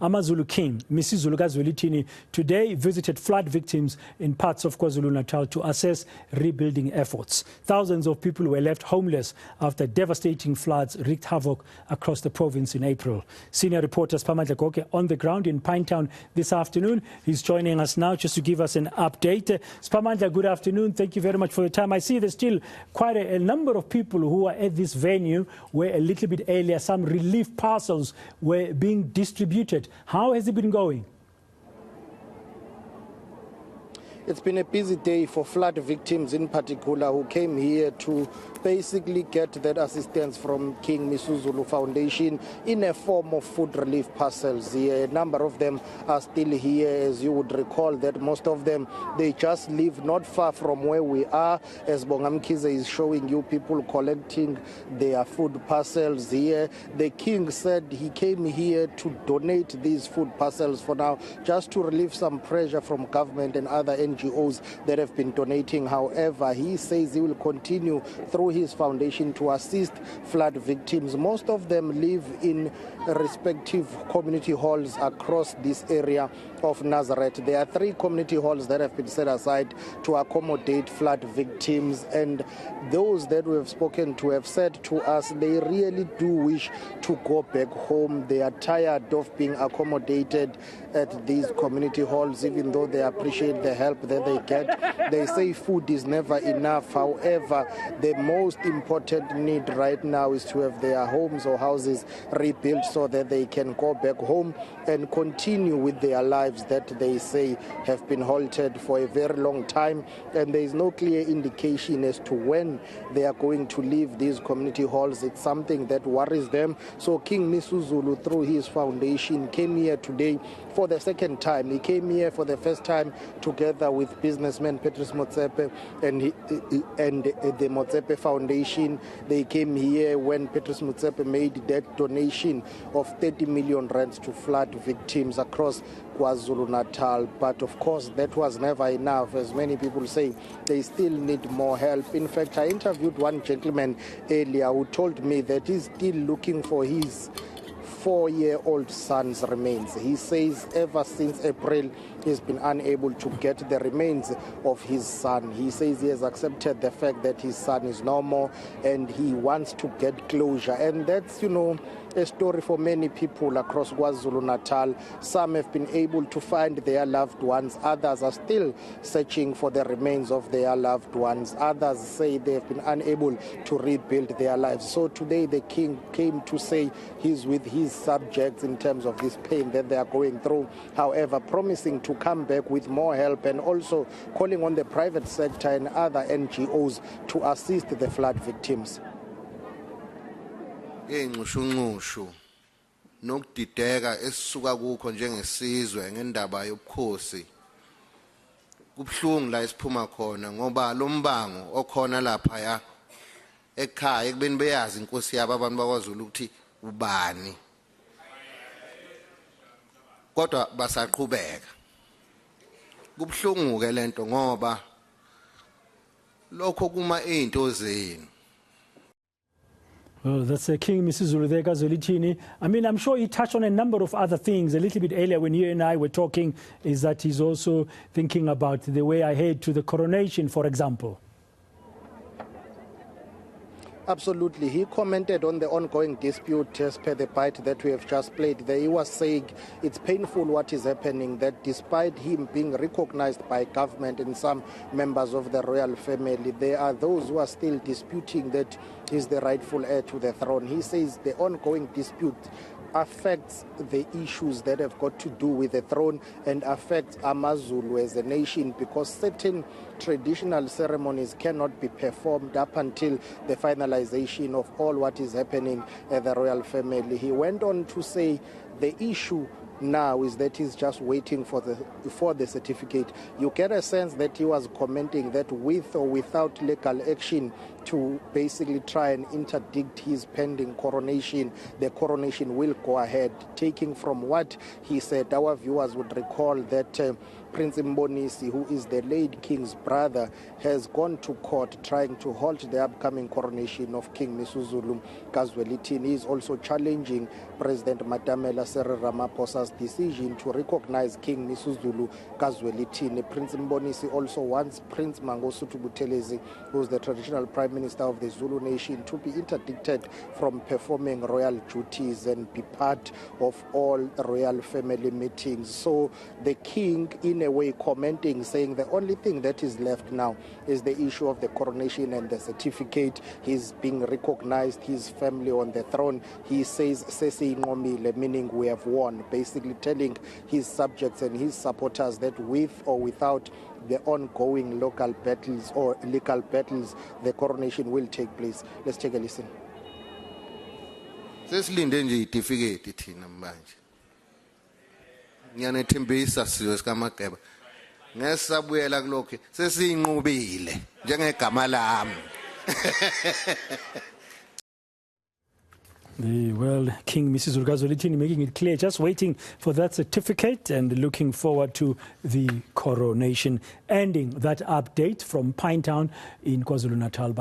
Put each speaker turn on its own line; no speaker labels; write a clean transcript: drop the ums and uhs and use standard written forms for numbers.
AmaZulu King, Mrs. Zwelithini, today visited flood victims in parts of KwaZulu-Natal to assess rebuilding efforts. Thousands of people were left homeless after devastating floods wreaked havoc across the province in April. Senior reporter Siphamandla Goge on the ground in Pinetown this afternoon. He's joining us now just to give us an update. Siphamandla, good afternoon. Thank you very much for your time. I see there's still quite a number of people who are at this venue where a little bit earlier some relief parcels were being distributed. How has it been going?
It's been a busy day for flood victims in particular who came here to basically get that assistance from King Misuzulu Foundation in a form of food relief parcels. A number of them are still here, as you would recall that most of them, they just live not far from where we are. As Bongamkize is showing you, people collecting their food parcels here. The King said he came here to donate these food parcels for now, just to relieve some pressure from government and other NGOs that have been donating. However, he says he will continue through his foundation to assist flood victims. Most of them live in respective community halls across this area of Nazareth. There are 3 community halls that have been set aside to accommodate flood victims, and those that we have spoken to have said to us they really do wish to go back home. They are tired of being accommodated at these community halls, even though they appreciate the help that they get. They say food is never enough. However, the most important need right now is to have their homes or houses rebuilt so that they can go back home and continue with their lives that they say have been halted for a very long time. And there is no clear indication as to when they are going to leave these community halls. It's something that worries them. So King Misuzulu, through his foundation, came here today for the second time. He came here for the first time together with businessman Patrice Motsepe and the Motsepe Foundation. They came here when Patrice Motsepe made that donation of 30 million rands to flood victims across KwaZulu-Natal. But of course, that was never enough. As many people say, they still need more help. In fact, I interviewed one gentleman earlier who told me that he's still looking for his 4-year-old son's remains. He says ever since April, he's been unable to get the remains of his son. He says he has accepted the fact that his son is no more and he wants to get closure. And that's, a story for many people across KwaZulu-Natal. Some have been able to find their loved ones. Others are still searching for the remains of their loved ones. Others say they have been unable to rebuild their lives. So today the King came to say he's with his subjects in terms of this pain that they are going through. However, promising to come back with more help and also calling on the private sector and other NGOs to assist the flood victims.
Ngenqushunqushu nokudideka esisuka kukho njengesizwe ngendaba yobukhosi kubhlungu la isiphuma khona ngoba lo mbango okhona lapha ya ekhaya ekubeni beyazi inkosi yabo abantu bakwaZulu ukuthi ubani kodwa basaqhubeka kubhlungu ke lento ngoba lokho kuma into zenu.
Well, that's King Misuzulu Zwelithini. I mean, I'm sure he touched on a number of other things a little bit earlier when you and I were talking, is that he's also thinking about the way ahead to the coronation, for example.
Absolutely. He commented on the ongoing dispute as per the bite that we have just played there. He was saying it's painful what is happening, that despite him being recognized by government and some members of the royal family, there are those who are still disputing that he's the rightful heir to the throne. He says the ongoing dispute affects the issues that have got to do with the throne and affects AmaZulu as a nation, because certain traditional ceremonies cannot be performed up until the finalization of all what is happening at the royal family. He went on to say the issue now is that he's just waiting for the certificate. You get a sense that he was commenting that with or without legal action to basically try and interdict his pending coronation. The coronation will go ahead. Taking from what he said, our viewers would recall that Prince Mbonisi, who is the late king's brother, has gone to court trying to halt the upcoming coronation of King Misuzulu Kazwelithini. He is also challenging President Matamela Cyril Ramaphosa's decision to recognize King Misuzulu Kazwelithini. Prince Mbonisi also wants Prince Mangosuthu Buthelezi, who is the traditional prime minister of the Zulu nation, to be interdicted from performing royal duties and be part of all royal family meetings. So the king, in a way, commenting, saying the only thing that is left now is the issue of the coronation and the certificate. He's being recognized, his family on the throne. He says, Sesi Ngomile, meaning we have won, basically telling his subjects and his supporters that with or without the ongoing local battles or legal battles, the coronation will take place. Let's take a listen.
Sesilinde nje itifiketi thina manje. Ngiyanethembisa sizwe sikaMageba. Ngesabuyela kulokho sesiyinqubile njengegama lami.
Well, King Mrs. Kazwelithini making it clear, just waiting for that certificate and looking forward to the coronation. Ending that update from Pinetown in KwaZulu-Natal.